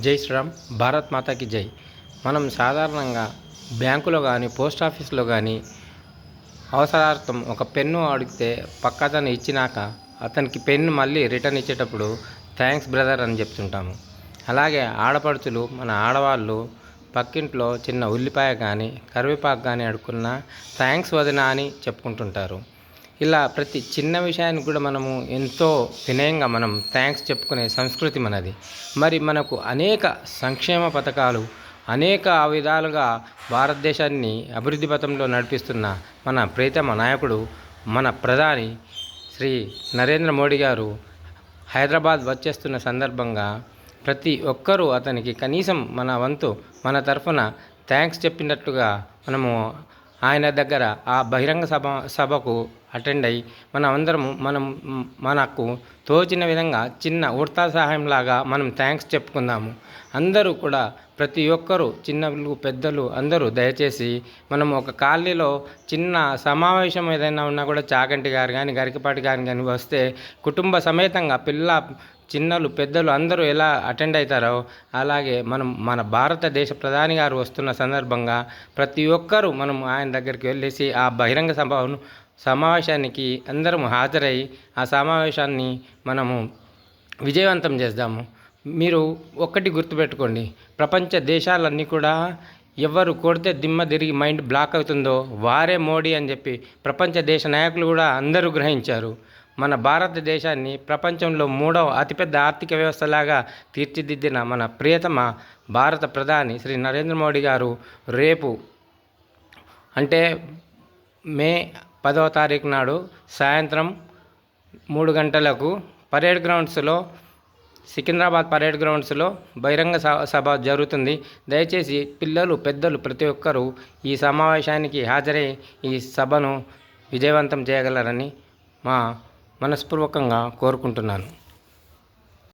జై శ్రీరామ్. భారత్ మాతాకి జై. మనం సాధారణంగా బ్యాంకులో కానీ పోస్ట్ ఆఫీస్లో కానీ అవసరార్థం ఒక పెన్ను అడిగితే పక్కతను ఇచ్చినాక అతనికి పెన్ను మళ్ళీ రిటర్న్ ఇచ్చేటప్పుడు థ్యాంక్స్ బ్రదర్ అని చెప్తుంటాము. అలాగే ఆడపడుచులు, మన ఆడవాళ్ళు పక్కింట్లో చిన్న ఉల్లిపాయ కానీ కరివేపాకు కానీ అడుక్కున్నా థ్యాంక్స్ వదినా అని చెప్పుకుంటుంటారు. ఇలా ప్రతి చిన్న విషయానికి కూడా మనము ఎంతో వినయంగా మనం థ్యాంక్స్ చెప్పుకునే సంస్కృతి మనది. మరి మనకు అనేక సంక్షేమ పథకాలు, అనేక విధాలుగా భారతదేశాన్ని అభివృద్ధి పథంలో నడిపిస్తున్న మన ప్రియతమ నాయకుడు, మన ప్రధాని శ్రీ నరేంద్ర మోడీ గారు హైదరాబాద్ వచ్చేస్తున్న సందర్భంగా ప్రతి ఒక్కరూ అతనికి కనీసం మన వంతు, మన తరఫున థ్యాంక్స్ చెప్పినట్టుగా మనము ఆయన దగ్గర ఆ బహిరంగ సభకు అటెండ్ అయ్యి మనకు తోచిన విధంగా చిన్న ఉడతా సహాయంలాగా మనం థ్యాంక్స్ చెప్పుకుందాము. అందరూ కూడా ప్రతి ఒక్కరూ, చిన్నలు పెద్దలు అందరూ దయచేసి మనం ఒక కాలనీలో చిన్న సమావేశం ఏదైనా ఉన్నా కూడా చాగంటి గారు కానీ గరికపాటి గారు కానీ వస్తే కుటుంబ సమేతంగా చిన్నలు పెద్దలు అందరూ ఎలా అటెండ్ అవుతారో అలాగే మన భారతదేశ ప్రధాని గారు వస్తున్న సందర్భంగా ప్రతి ఒక్కరూ మనం ఆయన దగ్గరికి వెళ్ళేసి ఆ బహిరంగ సమావేశానికి అందరం హాజరై ఆ సమావేశాన్ని మనము విజయవంతం చేద్దాము. మీరు ఒక్కటి గుర్తుపెట్టుకోండి, ప్రపంచ దేశాలన్నీ కూడా ఎవరు కొడితే దిమ్మ తిరిగి మైండ్ బ్లాక్ అవుతుందో వారే మోడీ అని చెప్పి ప్రపంచ దేశ నాయకులు కూడా అందరూ గ్రహించారు. మన భారతదేశాన్ని ప్రపంచంలో 3వ అతిపెద్ద ఆర్థిక వ్యవస్థలాగా తీర్చిదిద్దిన మన ప్రియతమ భారత ప్రధాని శ్రీ నరేంద్ర మోడీ గారు రేపు అంటే మే 10వ తారీఖు నాడు సాయంత్రం 3 గంటలకు పరేడ్ గ్రౌండ్స్లో, సికింద్రాబాద్ పరేడ్ గ్రౌండ్స్లో బహిరంగ సభ జరుగుతుంది. దయచేసి పిల్లలు పెద్దలు ప్రతి ఒక్కరూ ఈ సమావేశానికి హాజరై ఈ సభను విజయవంతం చేయగలరని మనస్పూర్వకంగా కోరుకుంటున్నాను.